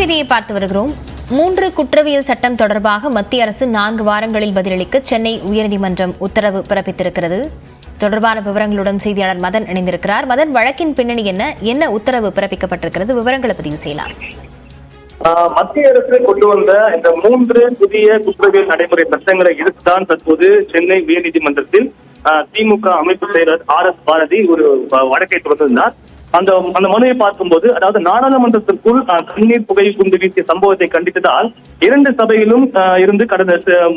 செய்தியை பார்த்து வருகிறோம். 3 குற்றவியல் சட்டம் தொடர்பாக மத்திய அரசு 4 வாரங்களில் பதிலளிக்க சென்னை உயர்நீதிமன்றம் உத்தரவு பிறப்பித்திருக்கிறது. தொடர்பான விவரங்களுடன் செய்தியாளர் மதன் இணைந்திருக்கிறார். மதன், வழக்கின் பின்னணி என்ன உத்தரவு பிறப்பிக்கப்பட்டிருக்கிறது? விவரங்களை பதிவு செய்யலாம். மத்திய அரசு கொண்டு வந்த இந்த 3 புதிய குற்றவியல் நடைமுறை சட்டங்களை எதிர்த்துதான் தற்போது சென்னை உயர்நீதிமன்றத்தில் திமுக அமைப்பு செயலர் RS பாரதி ஒரு வழக்கை தொடர்ந்திருந்தார். அந்த மனுவை பார்க்கும்போது, அதாவது நாடாளுமன்றத்திற்குள் கண்ணீர் புகை குண்டு வீசிய சம்பவத்தை கண்டித்ததால் 2 சபையிலும் இருந்து கடந்த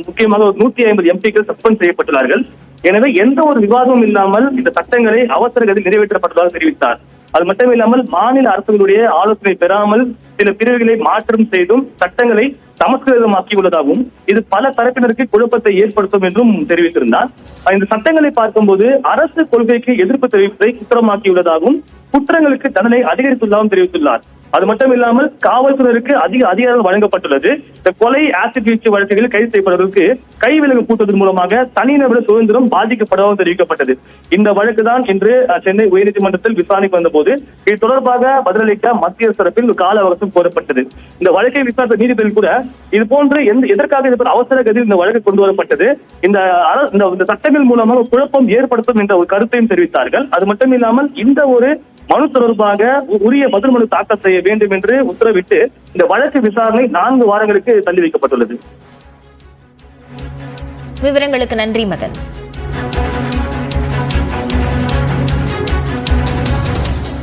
முக்கியமாக 150 எம்பிக்கள் சஸ்பெண்ட் செய்யப்பட்டுள்ளார்கள். எனவே எந்த ஒரு விவாதமும் இல்லாமல் இந்த சட்டங்களை அவசர கதியில் நிறைவேற்றப்பட்டதாக தெரிவித்தார். அது மட்டுமில்லாமல் மாநில அரசுகளுடைய ஆலோசனை பெறாமல் சில பிரிவுகளை மாற்றம் செய்தும் சட்டங்களை சமஸ்கிருதமாக்கியுள்ளதாகவும் இது பல தரப்பினருக்கு குழப்பத்தை ஏற்படுத்தும் என்றும் தெரிவித்திருந்தார். இந்த சட்டங்களை பார்க்கும்போது அரசு கொள்கைக்கு எதிர்ப்பு தெரிவிப்பதை குற்றமாக்கியுள்ளதாகவும் குற்றங்களுக்கு தண்டனை அதிகரித்துள்ளதாகவும் தெரிவித்துள்ளார். அது மட்டும் இல்லாமல் காவல்துறையினருக்கு அதிக அதிகாரம் வழங்கப்பட்டுள்ளது. இந்த கொலை, ஆசிட் வீச்சு வழக்குகளில் கைது செய்யப்படுவதற்கு கைவிலங்கு கூட்டுவதன் மூலமாக தனிநபர் சுதந்திரம் பாதிக்கப்படவும் தெரிவிக்கப்பட்டது. இந்த வழக்கு தான் இன்று சென்னை உயர்நீதிமன்றத்தில் விசாரணைக்கு வந்தபோது இது தொடர்பாக பதிலளிக்க மத்திய தரப்பில் கால அவகாசம் கோரப்பட்டது. இந்த வழக்கை விசாரித்த நீதிபதிகள் கூட இது போன்று எதற்காக அவசர கதியில் இந்த வழக்கு கொண்டு வரப்பட்டது, இந்த சட்டங்கள் மூலமாக குழப்பம் ஏற்படுத்தும் என்ற ஒரு கருத்தையும் தெரிவித்தார்கள். அது மட்டும் இல்லாமல் இந்த ஒரு மனு தொடர்பாக உரிய பதில் மனு தாக்கல் செய்ய வேண்டும் என்று உத்தரவிட்டு இந்த வழக்கு விசாரணை 4 வாரங்களுக்கு தள்ளி வைக்கப்பட்டுள்ளது. விவரங்களுக்கு நன்றி மதன்.